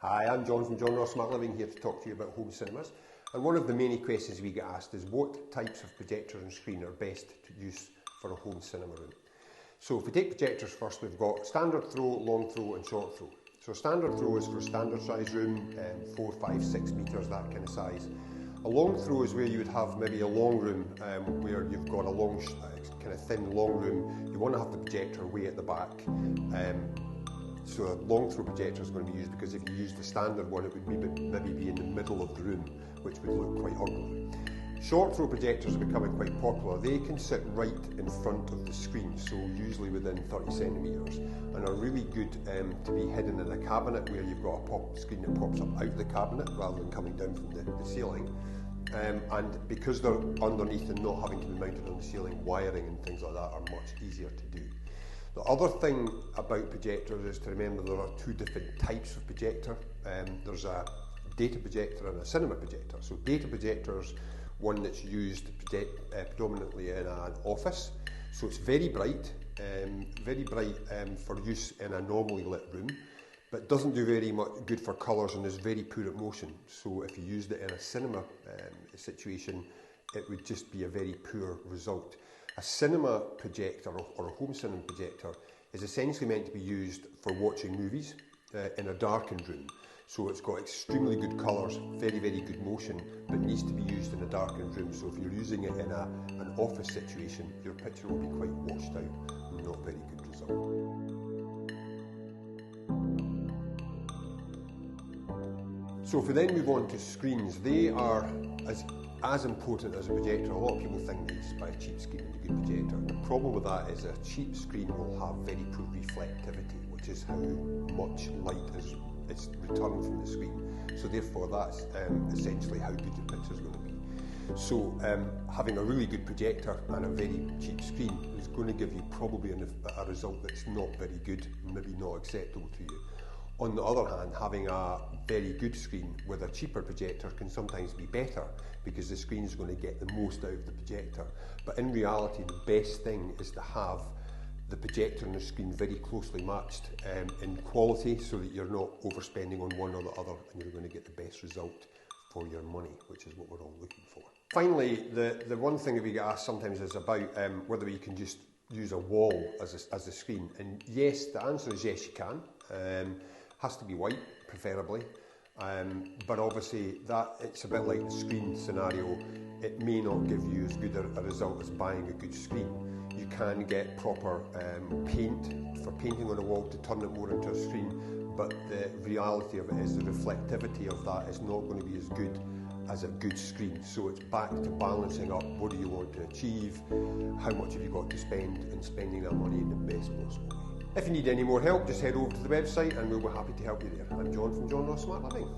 Hi, I'm John from John Ross Smart Living, here to talk to you about home cinemas. And one of the many questions we get asked is what types of projector and screen are best to use for a home cinema room. So if we take projectors first, we've got standard throw, long throw and short throw. So standard throw is for a standard size room, 4, 5, 6 metres, that kind of size. A long throw is where you would have maybe a long room where you've got a long, kind of thin long room. You want to have the projector way at the back. So a long throw projector is going to be used because if you use the standard one, it would maybe be in the middle of the room, which would look quite ugly. Short throw projectors are becoming quite popular. They can sit right in front of the screen, so usually within 30 centimetres, and are really good to be hidden in a cabinet where you've got a pop screen that pops up out of the cabinet rather than coming down from the ceiling. And because they're underneath and not having to be mounted on the ceiling, wiring and things like that are much easier to do. The other thing about projectors is to remember there are two different types of projector. There's a data projector and a cinema projector. So data projectors, one that's used predominantly in an office. So it's very bright for use in a normally lit room, but doesn't do very much good for colours and is very poor at motion. So if you used it in a cinema situation, it would just be a very poor result. A cinema projector or a home cinema projector is essentially meant to be used for watching movies in a darkened room. So it's got extremely good colours, very, very good motion, but needs to be used in a darkened room. So if you're using it in an office situation, your picture will be quite washed out, not very good result. So if we then move on to screens, they are as important as a projector. A lot of people think that you just buy a cheap screen and a good projector. And the problem with that is a cheap screen will have very poor reflectivity, which is how much light is returned from the screen. So therefore that's essentially how good your picture is going to be. So having a really good projector and a very cheap screen is going to give you probably a result that's not very good, maybe not acceptable to you. On the other hand, having a very good screen with a cheaper projector can sometimes be better because the screen is going to get the most out of the projector. But in reality, the best thing is to have the projector and the screen very closely matched in quality so that you're not overspending on one or the other and you're going to get the best result for your money, which is what we're all looking for. Finally, the one thing that we get asked sometimes is about whether you can just use a wall as a screen. And yes, the answer is yes, you can. Has to be white, preferably, but obviously it's a bit like the screen scenario. It may not give you as good a result as buying a good screen. You can get proper paint for painting on a wall to turn it more into a screen, but the reality of it is the reflectivity of that is not going to be as good as a good screen. So it's back to balancing up what do you want to achieve, how much have you got to spend, and spending that money in the best possible way. If you need any more help, just head over to the website and we'll be happy to help you there. I'm John from John Ross Smart Living.